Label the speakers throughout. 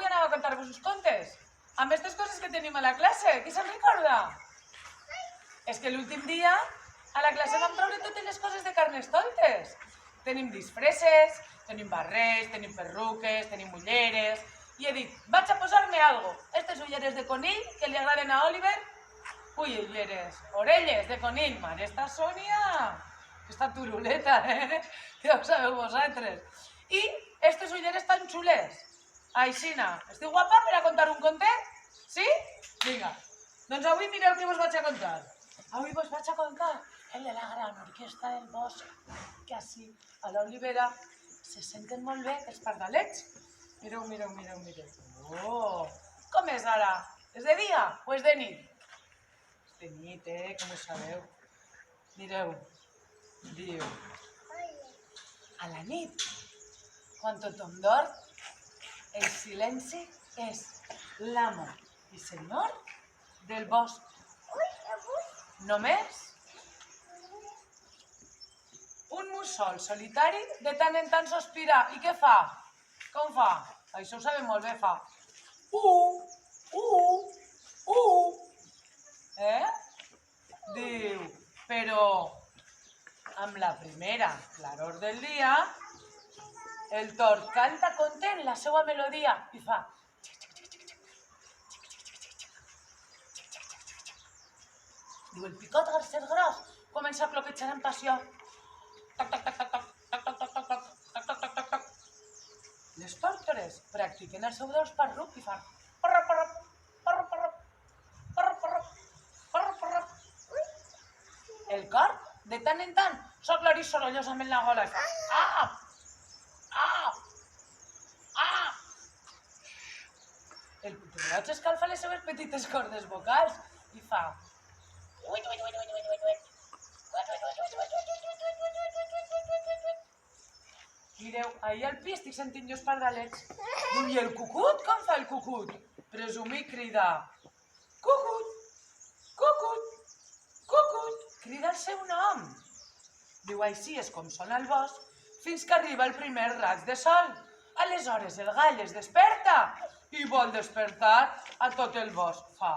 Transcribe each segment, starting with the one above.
Speaker 1: avui anava a contar-vos uns contes. Amb aquestes coses que tenim a la classe. Qui se'n recorda? És que l'últim dia a la classe vam treure totes les coses de Carnestoltes. Tenim disfresses, tenim barrets, tenim perruques, tenim ulleres... I he dit, vaig a posar-me algo. Aquestes ulleres de conill que li agraden a Oliver. Ui, ulleres, orelles de conill. Mare, esta Sònia, esta turuleta, ja ho sabeu vosaltres. I aquestes ulleres tan xules. Aixina, estic guapa per a contar un contet? Sí? Vinga, doncs avui mireu què vos vaig a contar. Avui vos vaig a contar el de la gran orquestra del bosc, que així a l'Olivera se senten molt bé els pardalets. Mireu, mireu, mireu, mireu. Oh, com és ara? És de dia o és de nit? És de nit, com ho sabeu? Mireu, diu. A la nit, quan tothom dorm, el silenci és l'amo i senyor del bosc. Només un mussol solitari de tant en tant sospira. I què fa? Com fa? Això ho sabem molt bé, fa. Diu, però amb la primera claror del dia, el tord canta content la seva melodia i fa. Diu, el picot garcer gros comença a cloquejar amb passió. Toc, toc, toc, toc, toc, toc, toc, toc, toc, toc, toc, toc, toc, toc. Les tórtores practiquen el seu dos parrup i fan parrup, parrup, parrup, parrup, parrup, parrup, parrup, parrup. El cor, de tant en tant, s'aclarís sorollosament la gola i fa ah, ah, ah. El puturroig escalfa les seves petites cordes vocals i fa uit, uit, uit, uit, uit, uit. Mireu, ahir al pis estic sentint jo els pardalets. Diu, i el cucut? Com fa el cucut? Presumir crida. Cucut, cucut, cucut. Crida el seu nom. Diu, així és com sona el bosc fins que arriba el primer raig de sol. Aleshores el gall es desperta i vol despertar a tot el bosc. Fa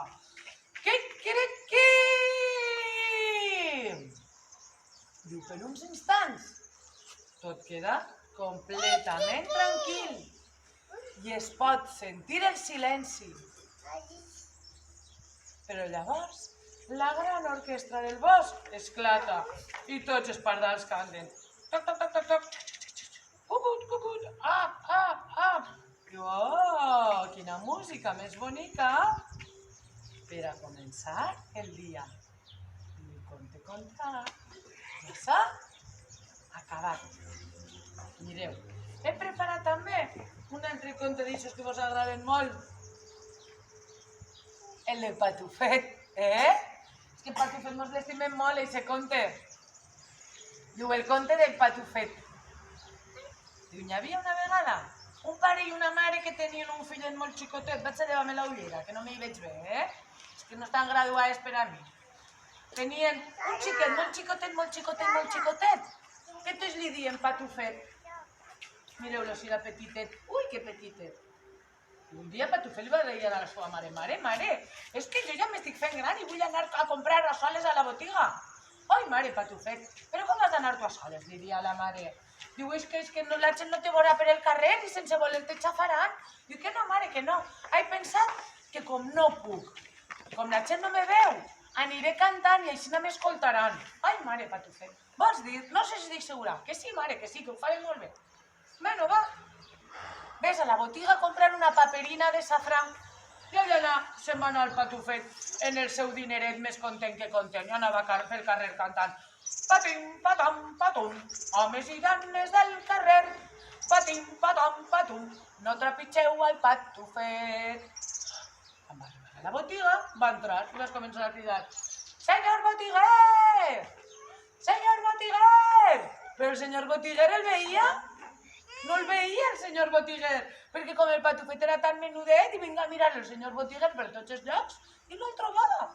Speaker 1: quiquiriquí. Diu, per uns instants tot queda completament tranquil i es pot sentir el silenci. Però llavors la gran orquestra del bosc esclata i tots els pardals canten. Toc, toc, toc, toc, toc. Cucut, cucut, Oh, quina música més bonica per a començar el dia. I conte contat ja s'ha acabat. Mireu, he preparat també un altre conte d'aixòs que vos agraden molt. El de Patufet, És que Patufet mos l'estimem molt, aquest conte. Diu, el conte del Patufet. Diu, hi havia una vegada un pare i una mare que tenien un fillet molt xicotet. Vaig a llevar-me la ullera, que no m'hi veig bé, És que no estan graduades per a mi. Tenien un xiquet molt xicotet, molt xicotet, molt xicotet. Què tots li diem Patufet? Mireu-lo, si era petitet. Ui, que petitet. Un dia Patufet li va dir a la seva mare, mare, és que jo ja m'estic fent gran i vull anar a comprar rajoles a la botiga. Ai, mare Patufet, però com has d'anar tu a soles? Li dia a la mare. Diu, és que la gent no te veurà per el carrer i sense voler-te xafaran. Diu, que no, mare, que no. He pensat que com no puc, com la gent no me veu, aniré cantant i així no m'escoltaran. Ai, mare Patufet, vols dir? No sé si estic segura. Que sí, mare, que sí, que ho faré molt bé. Bueno, va. Ves a la botiga a comprar una paperina de safrà. I allà se'n va anar el Patufet en el seu dineret més content que content. I anava pel carrer cantant. Patim, patam, patum, homes i dones del carrer. Patim, patam, patum, no trepitgeu al Patufet. Quan va arribar a la botiga, va entrar i vas començar a cridar. Senyor botiguer! Senyor botiguer! Però el senyor botiguer el veia? No el veia el senyor botiguer, perquè com el Patufet era tan menudet i vinga a mirar el senyor botiguer per tots els llocs i no el trobava.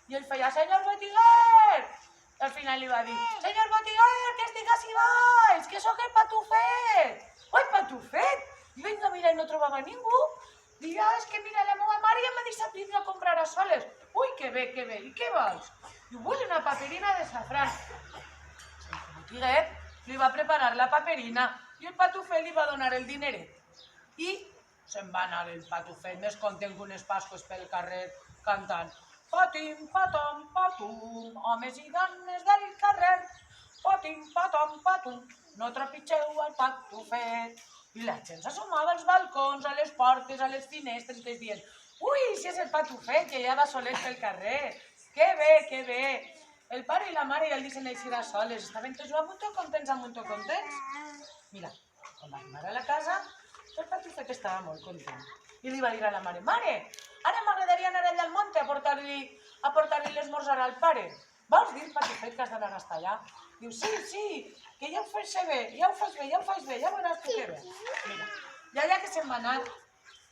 Speaker 1: I ell feia, senyor botiguer! I al final li va dir, senyor botiguer, que estic ací baix, que sóc el Patufet! Oi, Patufet! I vinga a mirar i no trobava ningú. Diu, és que mira, la meva mare ja m'ha deixat vindre a comprar a soles. Ui, que bé, que bé. I què vols? Diu, vull una paperina de safrán. El botiguet li va preparar la paperina i el patufet li va donar el dineret. I se'n va anar el patufet més content que unes pasqües pel carrer cantant patim, patom, patum, homes i dones del carrer, patim, patom, patum, no trepitgeu el patufet. I la gent s'assomava als balcons, a les portes, a les finestres, i dient ui, si és el patufet, que ja va solet pel carrer, que bé, que bé. El pare i la mare ja el deixen eixir a soles, estaven tots molt contents, molt contents. Mira, quan va arribar a la casa, el patufet estava molt content. I li va dir a la mare, mare, ara m'agradaria anar allà al monte a portar-li l'esmorzar al pare. Vols dir, patufet, que has d'anar hasta allà? Diu, sí, que ja ho fas bé, ja ho fas bé, ja veuràs que bé. Mira, i allà que se'n va anar.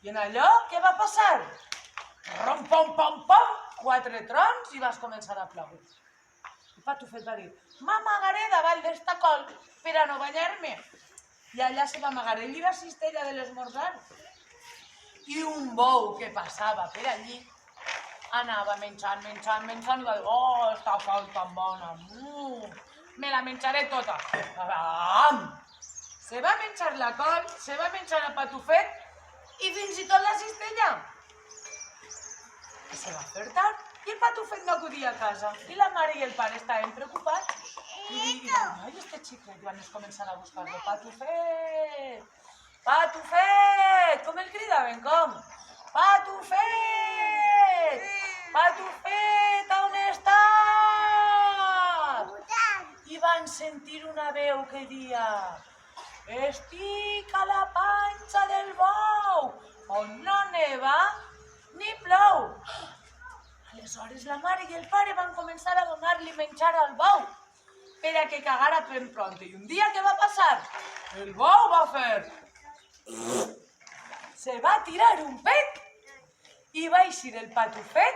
Speaker 1: I en allò, què va passar? Rom, pom, pom, pom, 4 trons i vas començar a ploure. El patufet va dir, m'amagaré davant d'esta col per a no banyar-me. I allà se va amagar ell i la cistella de l'esmorzar. I un bou que passava per allí anava menjant i va dir, oh, esta col tan bona, me la menjaré tota. Se va menjar la col, se va menjar el patufet i fins i tot la cistella. I se va fer tard i el patufet no acudia a casa. I la mare i el pare estaven preocupats. I diuen, ai, este xico, i van començar a buscar-lo. Patufet! Patufet! Com el cridaven, com? Patufet! Patufet, on estàs? I van sentir una veu que dia estic a la panxa del bou, on no neva ni plou. Aleshores la mare i el pare van començar a donar-li menjar al bou per a que cagara ben pront. I un dia què va passar? El bou va fer... Se va tirar un pet i va eixir el patufet.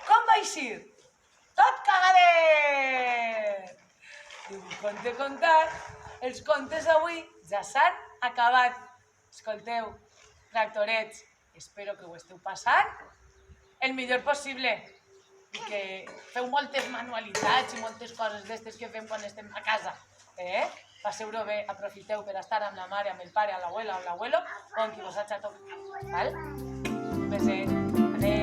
Speaker 1: Com va eixir? Tot cagadet! I un conte contat, els contes d'avui ja s'han acabat. Escolteu, tractorets, espero que ho esteu passant el millor possible i que feu moltes manualitats i moltes coses d'estes que fem quan estem a casa. Passeu-ho bé, aprofiteu per estar amb la mare, amb el pare, amb l'abuela o amb l'abuelo o amb qui vos ha tocat. Un beset. Adéu.